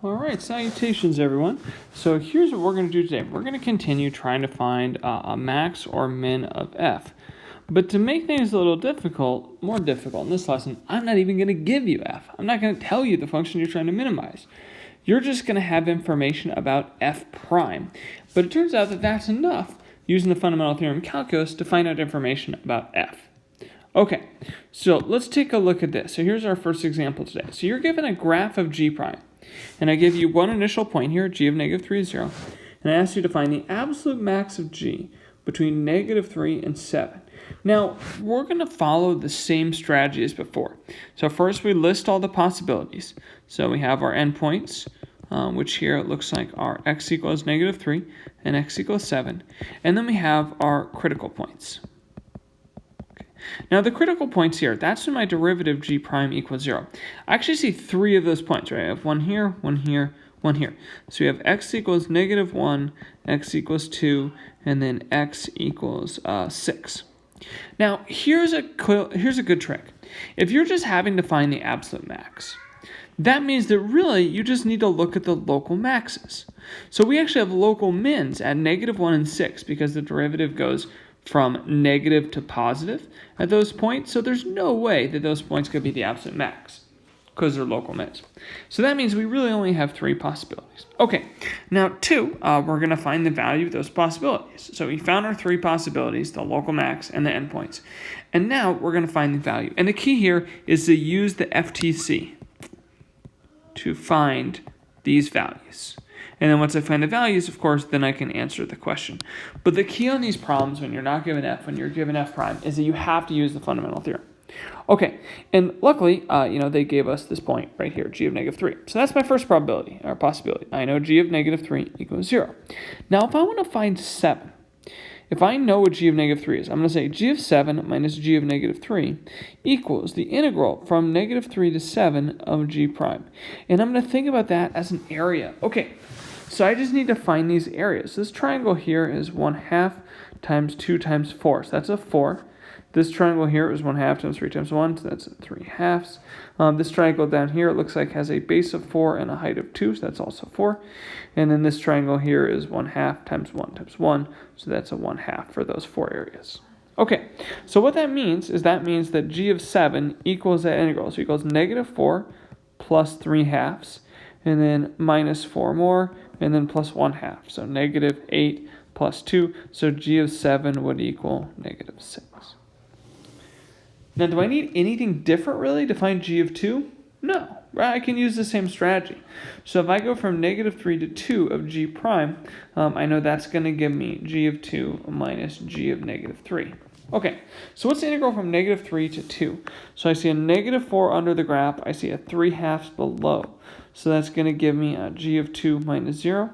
All right, salutations everyone. So here's what we're going to do today. We're going to continue trying to find a max or min of f. But to make things a little more difficult in this lesson, I'm not even going to give you f. I'm not going to tell you the function you're trying to minimize. You're just going to have information about f prime. But it turns out that that's enough using the fundamental theorem calculus to find out information about f. Okay, so let's take a look at this. So here's our first example today. So you're given a graph of g prime. And I give you one initial point here, g of negative 3 is 0. And I ask you to find the absolute max of g between negative 3 and 7. Now, we're going to follow the same strategy as before. So first we list all the possibilities. So we have our endpoints, which here it looks like are x equals negative 3 and x equals 7. And then we have our critical points. Now the critical points here, that's when my derivative g prime equals 0. I actually see 3 of those points, right? I have one here, one here, one here. So we have x equals negative 1, x equals 2, and then x equals 6. Now here's a good trick. If you're just having to find the absolute max, that means that really you just need to look at the local maxes. So we actually have local mins at negative 1 and 6 because the derivative goes from negative to positive at those points. So there's no way that those points could be the absolute max because they're local mins. So that means we really only have 3 possibilities. Okay, now 2, we're going to find the value of those possibilities. So we found our 3 possibilities, the local max and the endpoints. And now we're going to find the value. And the key here is to use the FTC to find these values. And then once I find the values, of course, then I can answer the question. But the key on these problems when you're not given f, when you're given f prime, is that you have to use the fundamental theorem. Okay, and luckily, they gave us this point right here, g of negative 3. So that's my first probability, or possibility. I know g of negative 3 equals 0. Now, if I want to find 7, if I know what g of negative 3 is, I'm going to say g of 7 minus g of negative 3 equals the integral from negative 3 to 7 of g prime. And I'm going to think about that as an area. Okay, so I just need to find these areas. This triangle here is 1/2 times 2 times 4. So that's a 4. This triangle here is 1/2 times 3 times 1. So that's 3/2. This triangle down here, it looks like has a base of 4 and a height of 2. So that's also 4. And then this triangle here is 1/2 times 1 times 1. So that's a 1/2 for those 4 areas. Okay, so what that means is that g of 7 equals that integral. So equals negative 4 plus 3/2. And then minus 4 more, and then plus 1/2. So negative 8 plus 2. So g of 7 would equal negative 6. Now, do I need anything different, really, to find g of 2? No, right? I can use the same strategy. So if I go from negative 3 to 2 of g prime, I know that's going to give me g of 2 minus g of negative 3. Okay, so what's the integral from negative 3 to 2? So I see a negative 4 under the graph. I see a 3/2 below. So that's going to give me a g of 2 minus 0.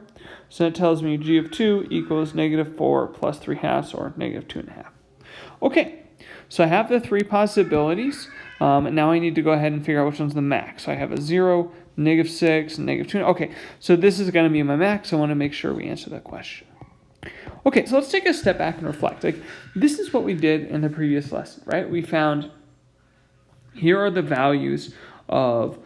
So that tells me g of 2 equals negative 4 plus 3/2, or negative 2.5. Okay, so I have the 3 possibilities. Now I need to go ahead and figure out which one's the max. So I have a 0, negative 6, and negative 2. Okay, so this is going to be my max. I want to make sure we answer that question. Okay, so let's take a step back and reflect. This is what we did in the previous lesson, right? We found here are the values of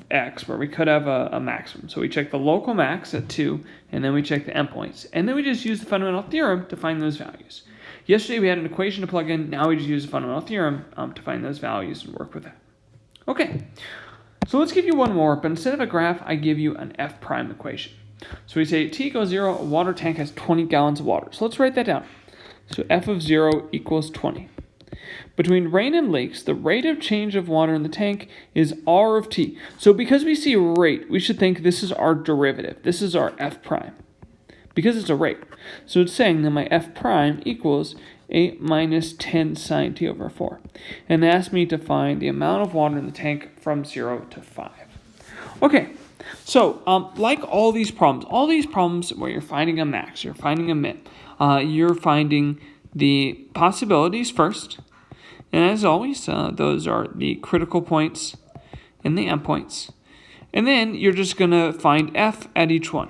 x where we could have a maximum. So we check the local max at 2, and then we check the endpoints. And then we just use the fundamental theorem to find those values. Yesterday we had an equation to plug in. Now we just use the fundamental theorem to find those values and work with that. Okay, so let's give you one more, but instead of a graph, I give you an f prime equation. So we say t equals 0, a water tank has 20 gallons of water. So let's write that down. So f of 0 equals 20. Between rain and lakes, the rate of change of water in the tank is r of t. So because we see rate, we should think this is our derivative. This is our f prime, because it's a rate. So it's saying that my f prime equals 8 minus 10 sine t over 4. And they asked me to find the amount of water in the tank from 0 to 5. Okay, so like all these problems where you're finding a max, you're finding a min, you're finding the possibilities first. And as always, those are the critical points and the endpoints. And then you're just going to find f at each one.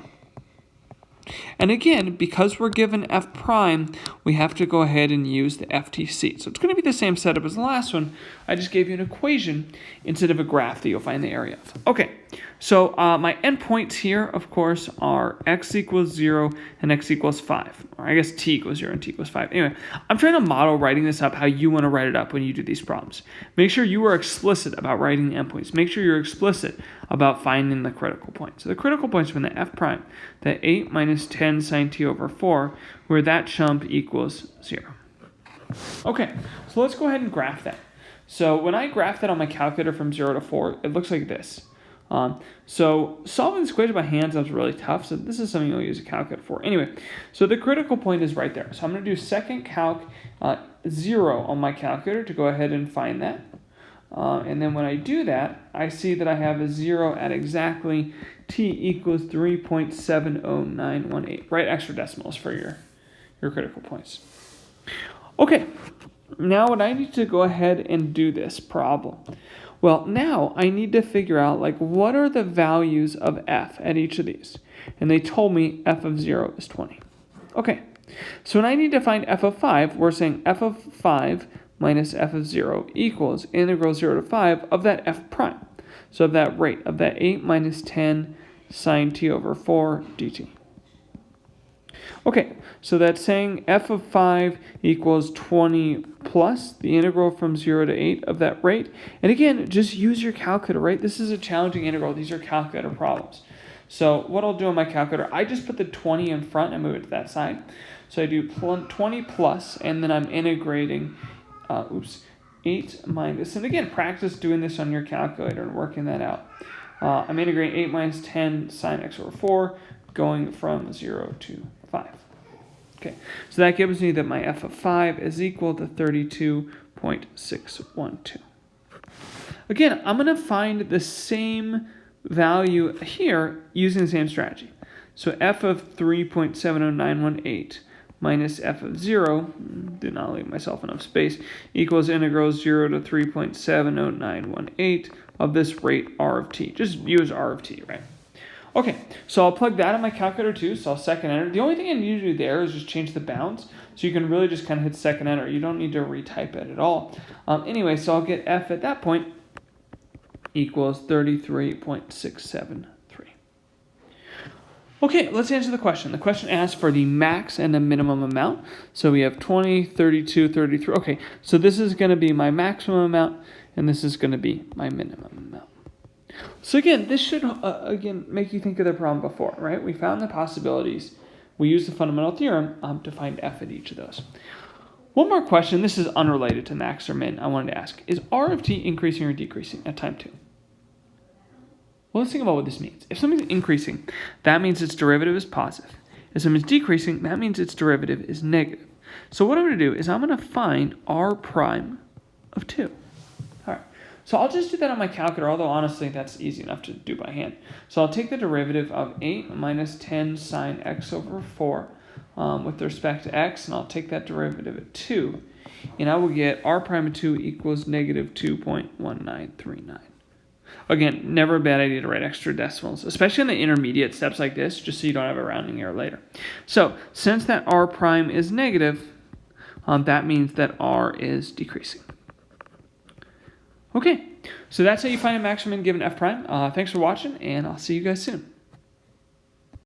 And again, because we're given f prime, we have to go ahead and use the FTC. So it's going to be the same setup as the last one. I just gave you an equation instead of a graph that you'll find the area of. Okay, So my endpoints here, of course, are x equals 0 and x equals 5. Or I guess t equals 0 and t equals 5. Anyway, I'm trying to model writing this up how you want to write it up when you do these problems. Make sure you are explicit about writing the endpoints. Make sure you're explicit about finding the critical point. So the critical points from the f prime, that 8 minus 10 sine t over 4, where that chump equals 0. Okay, so let's go ahead and graph that. So when I graph that on my calculator from 0 to 4, it looks like this. So solving this equation by hand sounds really tough, so this is something you'll use a calculator for. Anyway, so the critical point is right there. So I'm going to do second calc 0 on my calculator to go ahead and find that. And then when I do that, I see that I have a 0 at exactly t equals 3.70918. Write extra decimals for your critical points. Okay, now when I need to go ahead and do this problem, well, now I need to figure out, like, what are the values of f at each of these? And they told me f of 0 is 20. Okay, so when I need to find f of 5, we're saying f of 5 minus f of 0 equals integral 0 to 5 of that f prime. So of that rate, of that 8 minus 10 sine t over 4 dt. Okay, so that's saying f of 5 equals 20 plus the integral from 0 to 8 of that rate. And again, just use your calculator, right? This is a challenging integral. These are calculator problems. So what I'll do on my calculator, I just put the 20 in front and move it to that side. So I do 20 plus, and then I'm integrating, 8 minus, and again, practice doing this on your calculator and working that out. I'm integrating 8 minus 10 sine x over 4, going from 0 to 5. Okay, so that gives me that my f of 5 is equal to 32.612. Again, I'm going to find the same value here using the same strategy. So f of 3.70918 minus f of 0, did not leave myself enough space, equals integral 0 to 3.70918 of this rate r of t. Just use r of t, right? Okay, so I'll plug that in my calculator too, so I'll second enter. The only thing I need to do there is just change the bounds, so you can really just kind of hit second enter. You don't need to retype it at all. Anyway, so I'll get f at that point equals 33.673. Okay, let's answer the question. The question asks for the max and the minimum amount. So we have 20, 32, 33. Okay, so this is going to be my maximum amount, and this is going to be my minimum amount. So again, this should, again, make you think of the problem before, right? We found the possibilities. We used the fundamental theorem to find f at each of those. One more question. This is unrelated to max or min. I wanted to ask, is r of t increasing or decreasing at time 2? Well, let's think about what this means. If something's increasing, that means its derivative is positive. If something's decreasing, that means its derivative is negative. So what I'm going to do is I'm going to find r prime of 2. All right. So I'll just do that on my calculator, although honestly that's easy enough to do by hand. So I'll take the derivative of 8 minus 10 sine x over 4 with respect to x, and I'll take that derivative at 2, and I will get r prime of 2 equals negative 2.1939. Again, never a bad idea to write extra decimals, especially in the intermediate steps like this, just so you don't have a rounding error later. So since that r prime is negative, that means that r is decreasing. Okay, so that's how you find a maximum given f prime. Thanks for watching, and I'll see you guys soon.